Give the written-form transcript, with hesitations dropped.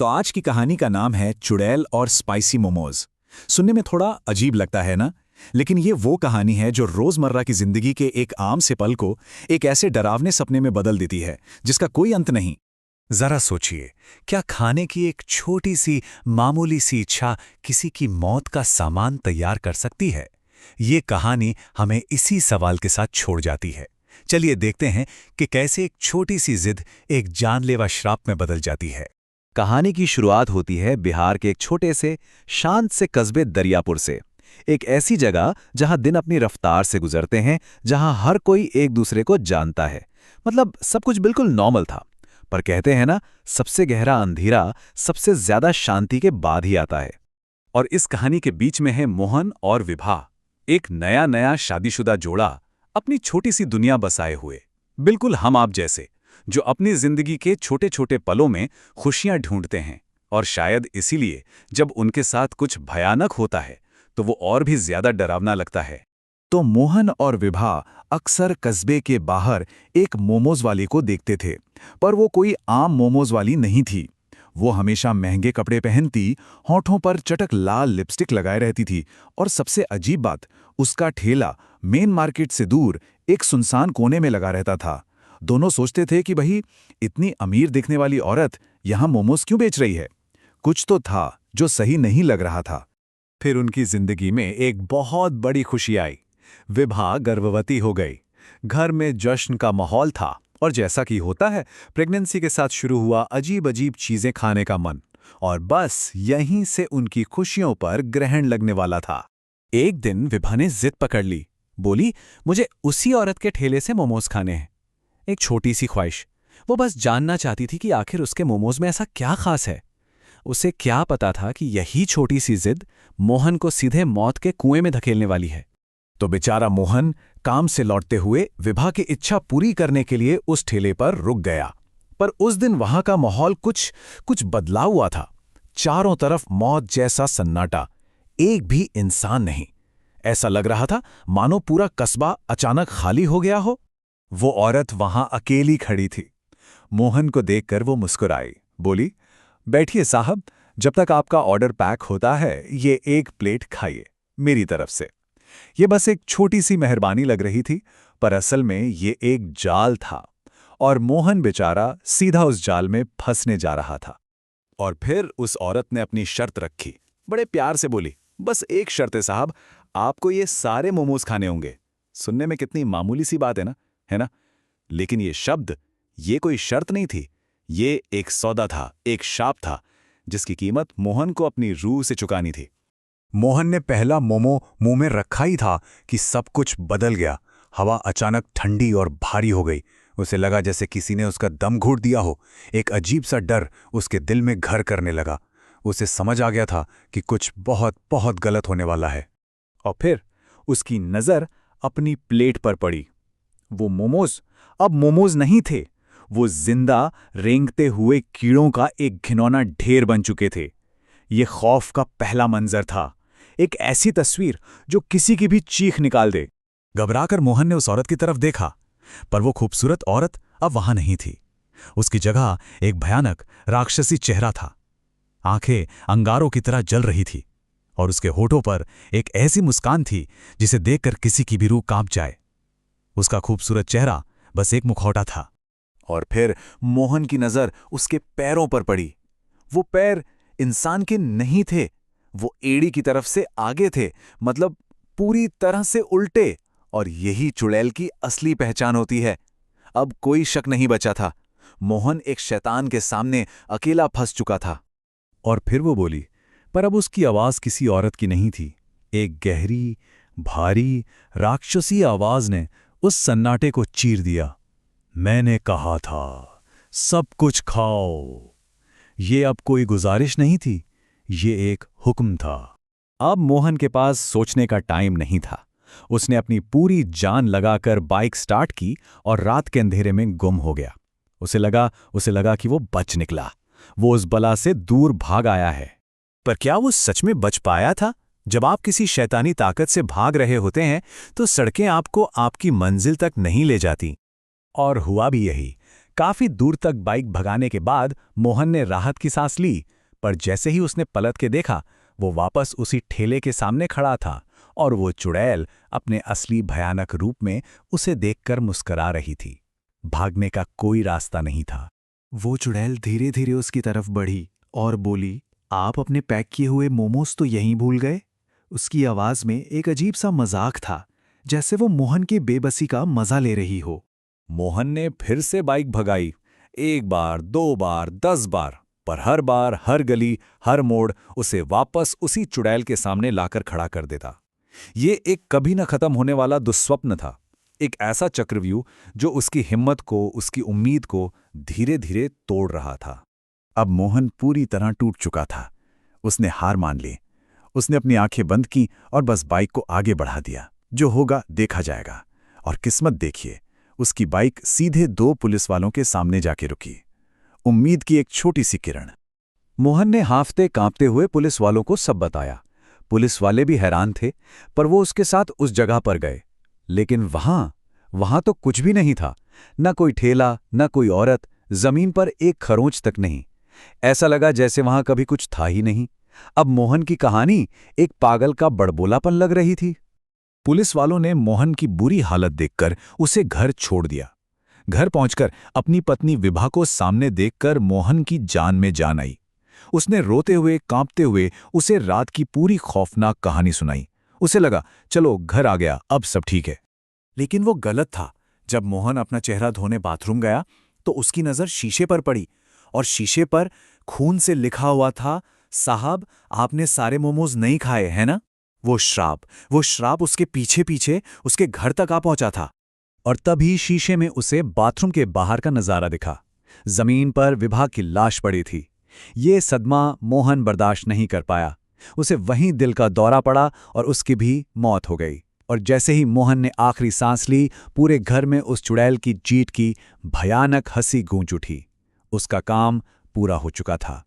तो आज की कहानी का नाम है चुड़ैल और स्पाइसी मोमोज। सुनने में थोड़ा अजीब लगता है ना, लेकिन ये वो कहानी है जो रोजमर्रा की जिंदगी के एक आम से पल को एक ऐसे डरावने सपने में बदल देती है जिसका कोई अंत नहीं। जरा सोचिए, क्या खाने की एक छोटी सी मामूली सी इच्छा किसी की मौत का सामान तैयार कर सकती है? ये कहानी हमें इसी सवाल के साथ छोड़ जाती है। चलिए देखते हैं कि कैसे एक छोटी सी जिद एक जानलेवा श्राप में बदल जाती है। कहानी की शुरुआत होती है बिहार के एक छोटे से शांत से कस्बे दरियापुर से। एक ऐसी जगह जहां दिन अपनी रफ्तार से गुजरते हैं, जहां हर कोई एक दूसरे को जानता है। मतलब सब कुछ बिल्कुल नॉर्मल था। पर कहते हैं ना, सबसे गहरा अंधेरा सबसे ज्यादा शांति के बाद ही आता है। और इस कहानी के बीच में है मोहन और विभा, एक नया नया शादीशुदा जोड़ा, अपनी छोटी सी दुनिया बसाए हुए, बिल्कुल हम आप जैसे, जो अपनी जिंदगी के छोटे छोटे पलों में खुशियां ढूंढते हैं। और शायद इसीलिए जब उनके साथ कुछ भयानक होता है तो वो और भी ज्यादा डरावना लगता है। तो मोहन और विभा अक्सर कस्बे के बाहर एक मोमोज वाले को देखते थे, पर वो कोई आम मोमोज वाली नहीं थी। वो हमेशा महंगे कपड़े पहनती, होठों पर चटक लाल लिपस्टिक लगाए रहती थी, और सबसे अजीब बात, उसका ठेला मेन मार्केट से दूर एक सुनसान कोने में लगा रहता था। दोनों सोचते थे कि भाई, इतनी अमीर दिखने वाली औरत यहां मोमोज क्यों बेच रही है? कुछ तो था जो सही नहीं लग रहा था। फिर उनकी जिंदगी में एक बहुत बड़ी खुशी आई। विभा गर्भवती हो गई। घर में जश्न का माहौल था, और जैसा कि होता है, प्रेगनेंसी के साथ शुरू हुआ अजीब अजीब चीजें खाने का मन। और बस यहीं से उनकी खुशियों पर ग्रहण लगने वाला था। एक दिन विभा ने जिद पकड़ ली। बोली, मुझे उसी औरत के ठेले से मोमोज खाने हैं। एक छोटी सी ख्वाहिश। वो बस जानना चाहती थी कि आखिर उसके मोमोज में ऐसा क्या खास है। उसे क्या पता था कि यही छोटी सी जिद मोहन को सीधे मौत के कुएं में धकेलने वाली है। तो बेचारा मोहन काम से लौटते हुए विभा की इच्छा पूरी करने के लिए उस ठेले पर रुक गया। पर उस दिन वहां का माहौल कुछ बदला हुआ था। चारों तरफ मौत जैसा सन्नाटा, एक भी इंसान नहीं। ऐसा लग रहा था मानो पूरा कस्बा अचानक खाली हो गया हो। वो औरत वहां अकेली खड़ी थी। मोहन को देखकर वो मुस्कुराई, बोली, बैठिए साहब, जब तक आपका ऑर्डर पैक होता है ये एक प्लेट खाइए मेरी तरफ से। ये बस एक छोटी सी मेहरबानी लग रही थी, पर असल में ये एक जाल था, और मोहन बेचारा सीधा उस जाल में फंसने जा रहा था। और फिर उस औरत ने अपनी शर्त रखी। बड़े प्यार से बोली, बस एक शर्त है साहब, आपको ये सारे मोमोज खाने होंगे। सुनने में कितनी मामूली सी बात है ना? लेकिन ये शब्द, ये कोई शर्त नहीं थी। ये एक सौदा था, एक शाप था, जिसकी कीमत मोहन को अपनी रूह से चुकानी थी। मोहन ने पहला मोमो मुंह में रखा ही था कि सब कुछ बदल गया। हवा अचानक ठंडी और भारी हो गई। उसे लगा जैसे किसी ने उसका दम घूट दिया हो। एक अजीब सा डर उसके दिल में घर करने लगा। उसे समझ आ गया था कि कुछ बहुत बहुत गलत होने वाला है। और फिर उसकी नज़र अपनी प्लेट पर पड़ी। वो मोमोज अब मोमोज नहीं थे, वो जिंदा रेंगते हुए कीड़ों का एक घिनौना ढेर बन चुके थे। ये खौफ का पहला मंजर था, एक ऐसी तस्वीर जो किसी की भी चीख निकाल दे। घबराकर मोहन ने उस औरत की तरफ देखा, पर वो खूबसूरत औरत अब वहां नहीं थी। उसकी जगह एक भयानक राक्षसी चेहरा था। आंखें अंगारों की तरह जल रही थी, और उसके होठों पर एक ऐसी मुस्कान थी जिसे देखकर किसी की भी रूह कांप जाए। उसका खूबसूरत चेहरा बस एक मुखौटा था। और फिर मोहन की नजर उसके पैरों पर पड़ी। वो पैर इंसान के नहीं थे, वो एड़ी की तरफ से आगे थे, मतलब पूरी तरह से उल्टे। और यही चुड़ैल की असली पहचान होती है। अब कोई शक नहीं बचा था, मोहन एक शैतान के सामने अकेला फंस चुका था। और फिर वो बोली, पर अब उसकी आवाज किसी औरत की नहीं थी। एक गहरी, भारी, राक्षसी आवाज ने उस सन्नाटे को चीर दिया। मैंने कहा था, सब कुछ खाओ। ये अब कोई गुजारिश नहीं थी, ये एक हुक्म था। अब मोहन के पास सोचने का टाइम नहीं था। उसने अपनी पूरी जान लगाकर बाइक स्टार्ट की और रात के अंधेरे में गुम हो गया। उसे लगा कि वो बच निकला, वो उस बला से दूर भाग आया है। पर क्या वो सच में बच पाया था? जब आप किसी शैतानी ताकत से भाग रहे होते हैं तो सड़कें आपको आपकी मंजिल तक नहीं ले जाती। और हुआ भी यही। काफी दूर तक बाइक भगाने के बाद मोहन ने राहत की सांस ली, पर जैसे ही उसने पलट के देखा, वो वापस उसी ठेले के सामने खड़ा था और वो चुड़ैल अपने असली भयानक रूप में उसे देखकर मुस्कुरा रही थी। भागने का कोई रास्ता नहीं था। वो चुड़ैल धीरे धीरे उसकी तरफ बढ़ी और बोली, आप अपने पैक किए हुए मोमोज तो यहीं भूल गए? उसकी आवाज में एक अजीब सा मजाक था, जैसे वो मोहन की बेबसी का मजा ले रही हो। मोहन ने फिर से बाइक भगाई, 1 बार, 2 बार, 10 बार, पर हर बार, हर गली, हर मोड़ उसे वापस उसी चुड़ैल के सामने लाकर खड़ा कर देता। ये एक कभी न खत्म होने वाला दुस्वप्न था, एक ऐसा चक्रव्यूह जो उसकी हिम्मत को, उसकी उम्मीद को धीरे धीरे तोड़ रहा था। अब मोहन पूरी तरह टूट चुका था। उसने हार मान ली। उसने अपनी आंखें बंद की और बस बाइक को आगे बढ़ा दिया। जो होगा देखा जाएगा। और किस्मत देखिए, उसकी बाइक सीधे 2 पुलिस वालों के सामने जाके रुकी। उम्मीद की एक छोटी सी किरण। मोहन ने हांफते कांपते हुए पुलिस वालों को सब बताया। पुलिस वाले भी हैरान थे, पर वो उसके साथ उस जगह पर गए। लेकिन वहां तो कुछ भी नहीं था। न कोई ठेला, न कोई औरत, जमीन पर एक खरोंच तक नहीं। ऐसा लगा जैसे वहां कभी कुछ था ही नहीं। अब मोहन की कहानी एक पागल का बड़बोलापन लग रही थी। पुलिस वालों ने मोहन की बुरी हालत देखकर उसे घर छोड़ दिया। घर पहुंचकर अपनी पत्नी विभा को सामने देखकर मोहन की जान में जान आई। उसने रोते हुए, कांपते हुए उसे रात की पूरी खौफनाक कहानी सुनाई। उसे लगा, चलो घर आ गया, अब सब ठीक है। लेकिन वो गलत था। जब मोहन अपना चेहरा धोने बाथरूम गया तो उसकी नजर शीशे पर पड़ी, और शीशे पर खून से लिखा हुआ था, साहब आपने सारे मोमोज नहीं खाए हैं ना? वो श्राप उसके पीछे पीछे उसके घर तक आ पहुंचा था। और तभी शीशे में उसे बाथरूम के बाहर का नजारा दिखा। जमीन पर विभा की लाश पड़ी थी। ये सदमा मोहन बर्दाश्त नहीं कर पाया। उसे वहीं दिल का दौरा पड़ा और उसकी भी मौत हो गई। और जैसे ही मोहन ने आखिरी सांस ली, पूरे घर में उस चुड़ैल की जीत की भयानक हंसी गूंज उठी। उसका काम पूरा हो चुका था।